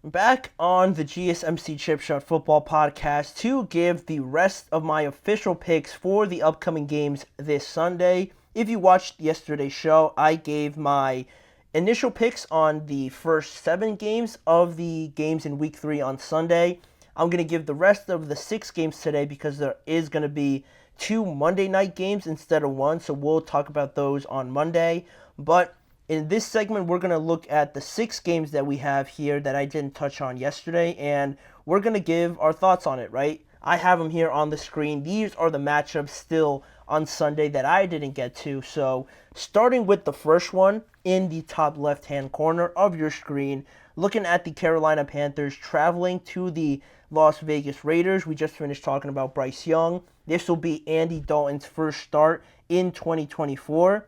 Back on the GSMC Chip Shot Football Podcast to give the rest of my official picks for the upcoming games this Sunday. If you watched yesterday's show, I gave my initial picks on the first 7 games of the games in Week 3 on Sunday. I'm going to give the rest of the 6 games today because there is going to be 2 Monday night games instead of 1, so we'll talk about those on Monday. But in this segment, we're going to look at the 6 games that we have here that I didn't touch on yesterday, and we're going to give our thoughts on it, right? I have them here on the screen. These are the matchups still on Sunday that I didn't get to. So starting with the first one in the top left-hand corner of your screen, looking at the Carolina Panthers traveling to the Las Vegas Raiders. We just finished talking about Bryce Young. This will be Andy Dalton's first start in 2024.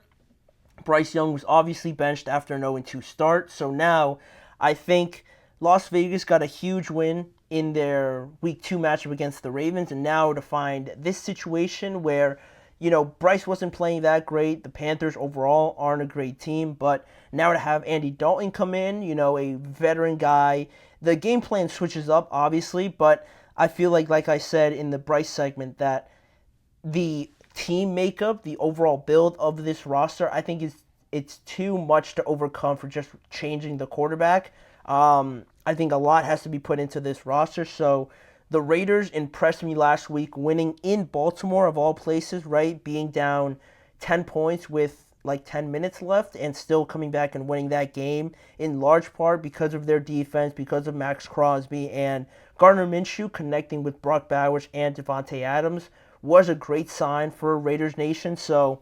Bryce Young was obviously benched after an 0-2 start, so now I think Las Vegas got a huge win in their Week 2 matchup against the Ravens, and now to find this situation where, Bryce wasn't playing that great, the Panthers overall aren't a great team, but now to have Andy Dalton come in, a veteran guy, the game plan switches up, obviously, but I feel like I said in the Bryce segment, that the team makeup, the overall build of this roster, I think it's too much to overcome for just changing the quarterback. I think a lot has to be put into this roster. So the Raiders impressed me last week, winning in Baltimore of all places, right? Being down 10 points with like 10 minutes left and still coming back and winning that game in large part because of their defense, because of Max Crosby and Gardner Minshew connecting with Brock Bowers and Devontae Adams was a great sign for Raiders Nation. So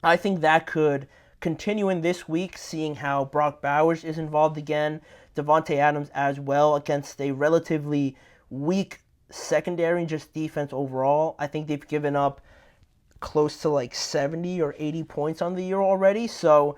I think that could continue in this week, seeing how Brock Bowers is involved again, Devontae Adams as well, against a relatively weak secondary and just defense overall. I think they've given up close to like 70 or 80 points on the year already. So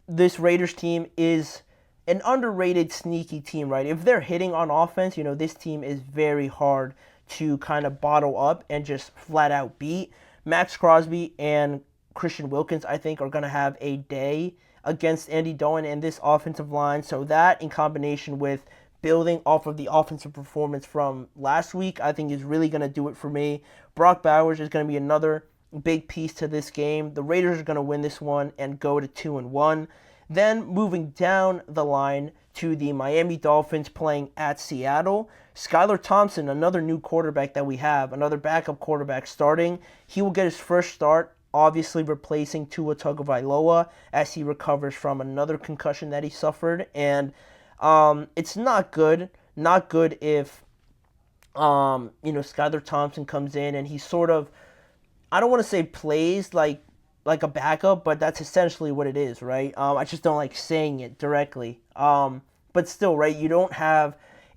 this Raiders team is an underrated, sneaky team, right? If they're hitting on offense, this team is very hard to kind of bottle up and just flat out beat. Max Crosby and Christian Wilkins, I think, are going to have a day against Andy Dalton and this offensive line. So that, in combination with building off of the offensive performance from last week, I think is really going to do it for me. Brock Bowers is going to be another big piece to this game. The Raiders are going to win this one and go to 2-1. Then moving down the line to the Miami Dolphins playing at Seattle. Skylar Thompson, another new quarterback that we have, another backup quarterback starting. He will get his first start, obviously replacing Tua Tagovailoa as he recovers from another concussion that he suffered. And it's not good. Not good if, Skylar Thompson comes in and he sort of, I don't want to say plays like a backup, but that's essentially what it is, right? I just don't like saying it directly. But still, right,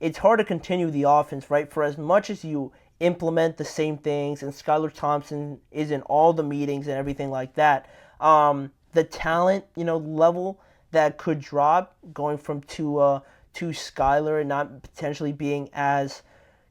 it's hard to continue the offense, right? For as much as you implement the same things and Skylar Thompson is in all the meetings and everything like that, the talent, level that could drop going from Tua to Skylar and not potentially being as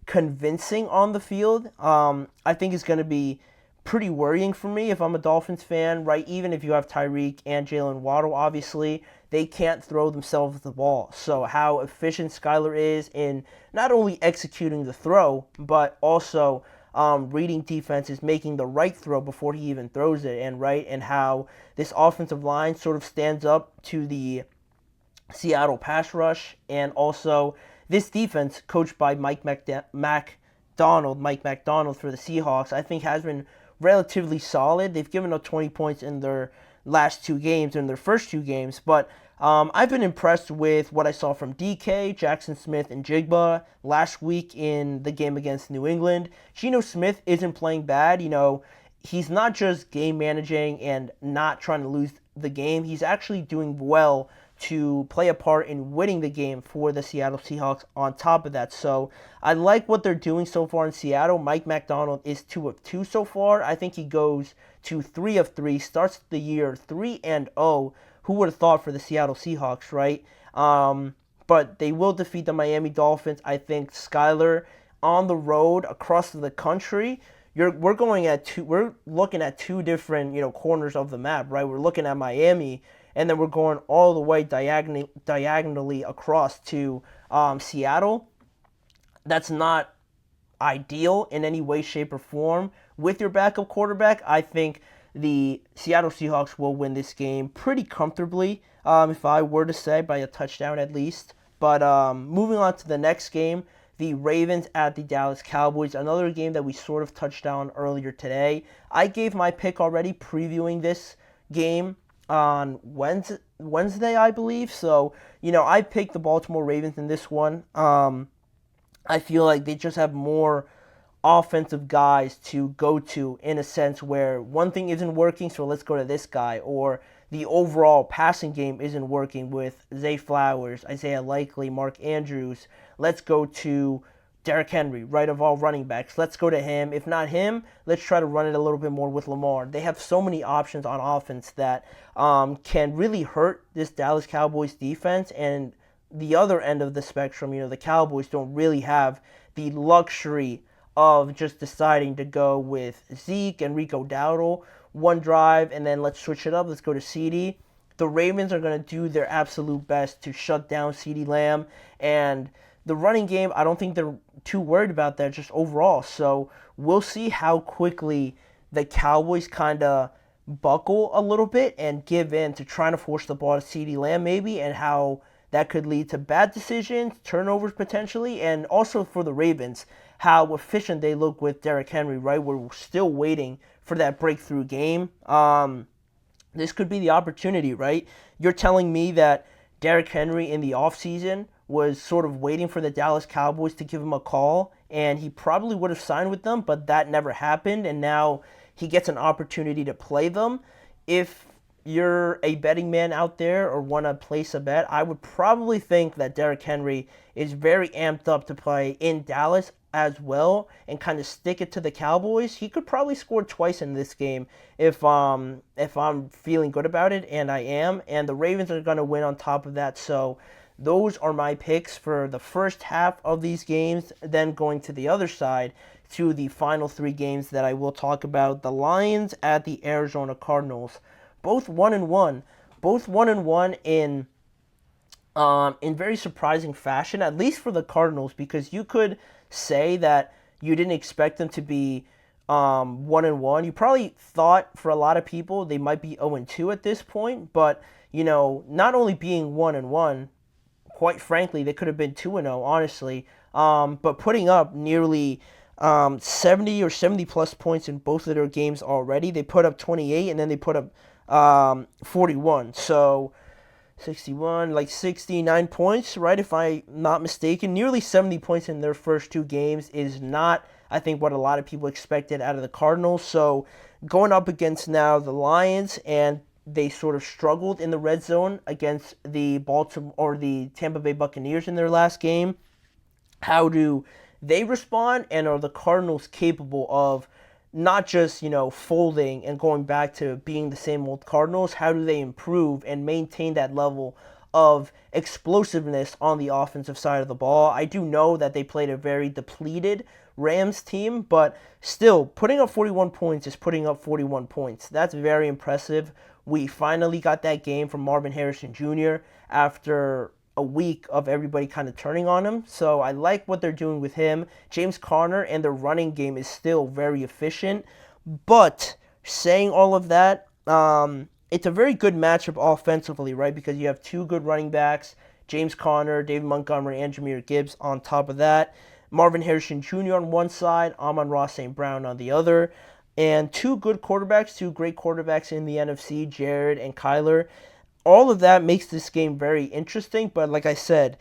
convincing on the field, I think is going to be pretty worrying for me if I'm a Dolphins fan, right? Even if you have Tyreek and Jalen Waddle, obviously, they can't throw themselves the ball. So how efficient Skylar is in not only executing the throw, but also reading defenses, making the right throw before he even throws it, and how this offensive line sort of stands up to the Seattle pass rush, and also this defense coached by Mike Macdonald for the Seahawks, I think has been relatively solid. They've given up 20 points in their last 2 games, in their first 2 games, but I've been impressed with what I saw from DK, Jackson Smith, and Jigba last week in the game against New England. Geno Smith isn't playing bad. He's not just game managing and not trying to lose the game. He's actually doing well to play a part in winning the game for the Seattle Seahawks on top of that. So I like what they're doing so far in Seattle. Mike Macdonald is 2 of 2 so far. I think he goes to 3 of 3, starts the year 3-0. Who would have thought for the Seattle Seahawks, right? But they will defeat the Miami Dolphins. I think Skylar on the road across the country. We're looking at 2 different corners of the map, right? We're looking at Miami and then we're going all the way diagonally across to Seattle. That's not ideal in any way, shape, or form. With your backup quarterback, I think the Seattle Seahawks will win this game pretty comfortably, if I were to say, by a touchdown at least. But moving on to the next game, the Ravens at the Dallas Cowboys, another game that we sort of touched on earlier today. I gave my pick already previewing this game on Wednesday, I believe. So, I picked the Baltimore Ravens in this one. I feel like they just have more offensive guys to go to, in a sense where one thing isn't working, so let's go to this guy, or the overall passing game isn't working with Zay Flowers, Isaiah Likely, Mark Andrews. Let's go to Derrick Henry, right of all running backs. Let's go to him. If not him, let's try to run it a little bit more with Lamar. They have so many options on offense that can really hurt this Dallas Cowboys defense. And the other end of the spectrum, the Cowboys don't really have the luxury of just deciding to go with Zeke and Rico Dowdle one drive and then let's switch it up. Let's go to CeeDee. The Ravens are going to do their absolute best to shut down CeeDee Lamb, and the running game, I don't think they're too worried about that just overall. So we'll see how quickly the Cowboys kind of buckle a little bit and give in to trying to force the ball to CeeDee Lamb maybe, and how that could lead to bad decisions, turnovers potentially, and also for the Ravens, how efficient they look with Derrick Henry, right? We're still waiting for that breakthrough game. This could be the opportunity, right? You're telling me that Derrick Henry in the offseason was sort of waiting for the Dallas Cowboys to give him a call, and he probably would have signed with them, but that never happened, and now he gets an opportunity to play them. If you're a betting man out there or want to place a bet, I would probably think that Derrick Henry is very amped up to play in Dallas as well and kind of stick it to the Cowboys. He could probably score twice in this game if I'm feeling good about it, and I am. And the Ravens are going to win on top of that. So those are my picks for the first half of these games. Then going to the other side to the final three games that I will talk about. The Lions at the Arizona Cardinals. Both 1-1. Both 1-1 in very surprising fashion, at least for the Cardinals, because you could say that you didn't expect them to be 1-1. You probably thought, for a lot of people, they might be 0-2 at this point, but not only being 1-1, quite frankly, they could have been 2-0, honestly, but putting up nearly 70 or 70 plus points in both of their games already. They put up 28 and then they put up 41. So 61, like 69 points, right? If I'm not mistaken, nearly 70 points in their first two games is not, I think, what a lot of people expected out of the Cardinals. So going up against now the Lions, and they sort of struggled in the red zone against the Tampa Bay Buccaneers in their last game. How do they respond, and are the Cardinals capable of not just, folding and going back to being the same old Cardinals? How do they improve and maintain that level of explosiveness on the offensive side of the ball? I do know that they played a very depleted Rams team, but still, putting up 41 points is putting up 41 points. That's very impressive. We finally got that game from Marvin Harrison Jr. after a week of everybody kind of turning on him. So I like what they're doing with him. James Conner and their running game is still very efficient. But saying all of that, it's a very good matchup offensively, right? Because you have two good running backs, James Conner, David Montgomery, and Jahmyr Gibbs on top of that. Marvin Harrison Jr. on one side, Amon-Ra St. Brown on the other. And two great quarterbacks in the NFC, Jared and Kyler. All of that makes this game very interesting, but like I said,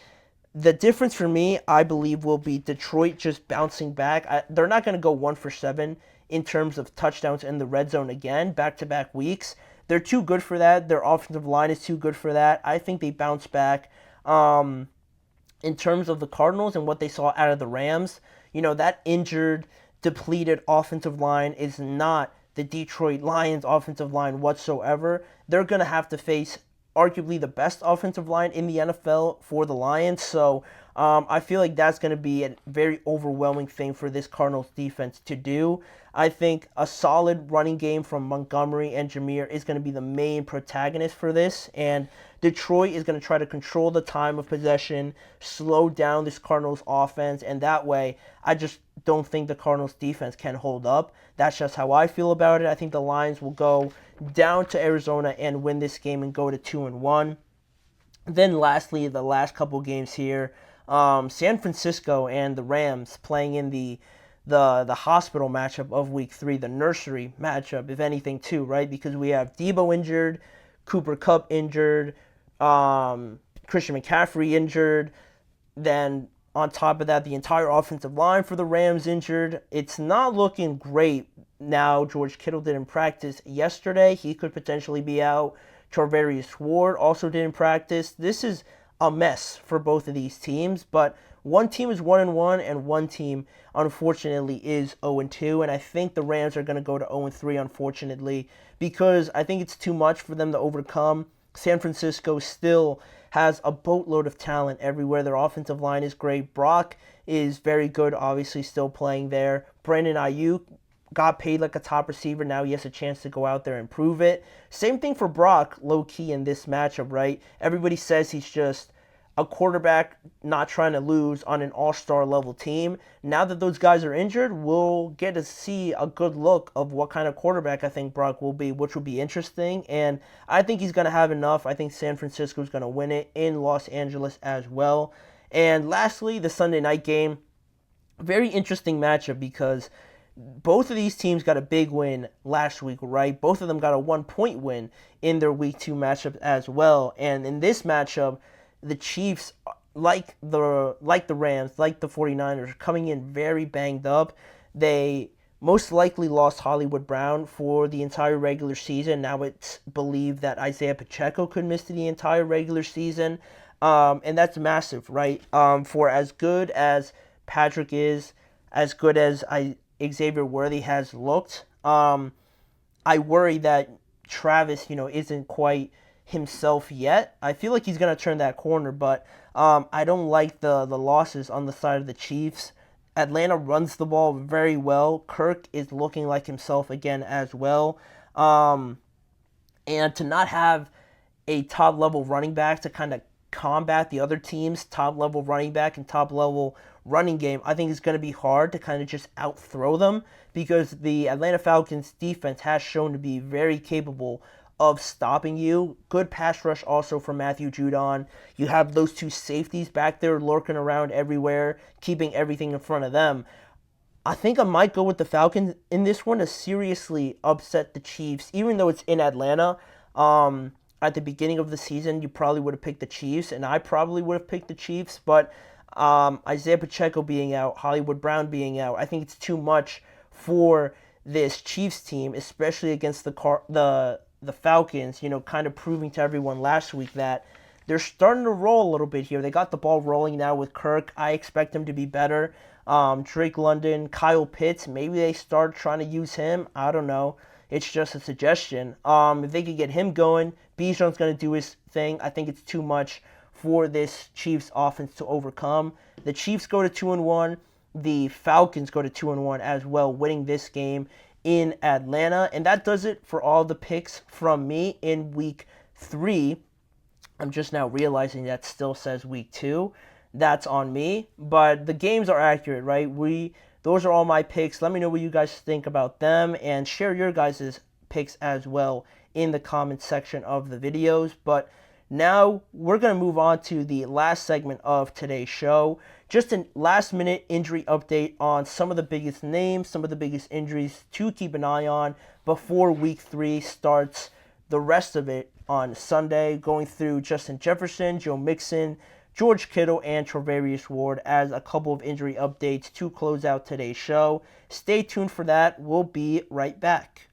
the difference for me, I believe, will be Detroit just bouncing back. They're not going to go 1 for 7 in terms of touchdowns in the red zone again, back-to-back weeks. They're too good for that. Their offensive line is too good for that. I think they bounce back. In terms of the Cardinals and what they saw out of the Rams, that injured, depleted offensive line is not the Detroit Lions offensive line whatsoever. They're going to have to face arguably the best offensive line in the NFL for the Lions. So I feel like that's going to be a very overwhelming thing for this Cardinals defense to do. I think a solid running game from Montgomery and Jameer is going to be the main protagonist for this, and Detroit is going to try to control the time of possession, slow down this Cardinals offense, and that way I just don't think the Cardinals defense can hold up. That's just how I feel about it. I think the Lions will go down to Arizona and win this game and go to 2-1. Then lastly, the last couple games here, San Francisco and the Rams playing in the hospital matchup of week 3, the nursery matchup, if anything, too, right? Because we have Debo injured, Cooper Kupp injured, Christian McCaffrey injured, then on top of that, the entire offensive line for the Rams injured. It's not looking great now. George Kittle didn't practice yesterday. He could potentially be out. Charvarius Ward also didn't practice. This is a mess for both of these teams, but one team is 1-1 and one team, unfortunately, is 0-2, and I think the Rams are going to go to 0-3, unfortunately, because I think it's too much for them to overcome. San Francisco still has a boatload of talent everywhere. Their offensive line is great. Brock is very good, obviously still playing there. Brandon Ayuk got paid like a top receiver. Now he has a chance to go out there and prove it. Same thing for Brock, low-key in this matchup, right? Everybody says he's just a quarterback not trying to lose on an all-star level team. Now that those guys are injured, we'll get to see a good look of what kind of quarterback I think Brock will be, which will be interesting. And I think he's going to have enough. I think San Francisco is going to win it in Los Angeles as well. And lastly, the Sunday night game. Very interesting matchup because both of these teams got a big win last week, right? Both of them got a 1-point win in their week 2 matchup as well. And in this matchup, the Chiefs, like the Rams, like the 49ers, coming in very banged up. They most likely lost Hollywood Brown for the entire regular season. Now it's believed that Isaiah Pacheco could miss the entire regular season. And that's massive, right? For as good as Patrick is, as good as Xavier Worthy has looked, I worry that Travis, isn't quite himself yet. I feel like he's going to turn that corner, but I don't like the losses on the side of the Chiefs. Atlanta runs the ball very well. Kirk is looking like himself again as well. And to not have a top-level running back to kind of combat the other team's top-level running back and top-level running game, I think it's going to be hard to kind of just out-throw them because the Atlanta Falcons defense has shown to be very capable of stopping you. Good pass rush also from Matthew Judon. You have those two safeties back there lurking around everywhere, keeping everything in front of them. I think I might go with the Falcons in this one to seriously upset the Chiefs, even though it's in Atlanta. At the beginning of the season, you probably would have picked the Chiefs, and I probably would have picked the Chiefs, but Isaiah Pacheco being out, Hollywood Brown being out, I think it's too much for this Chiefs team, especially against the Falcons, kind of proving to everyone last week that they're starting to roll a little bit here. They got the ball rolling now with Kirk. I expect them to be better. Drake London, Kyle Pitts, maybe they start trying to use him. I don't know. It's just a suggestion. If they could get him going, Bijan's going to do his thing. I think it's too much for this Chiefs offense to overcome. The Chiefs go to 2-1. The Falcons go to 2-1 as well, winning this game in Atlanta. And that does it for all the picks from me in week 3. I'm just now realizing that still says week 2. That's on me. But the games are accurate, right? Those are all my picks. Let me know what you guys think about them and share your guys' picks as well in the comments section of the videos. But now we're going to move on to the last segment of today's show. Just a last-minute injury update on some of the biggest names, some of the biggest injuries to keep an eye on before Week 3 starts. The rest of it on Sunday, going through Justin Jefferson, Joe Mixon, George Kittle, and Charvarius Ward as a couple of injury updates to close out today's show. Stay tuned for that. We'll be right back.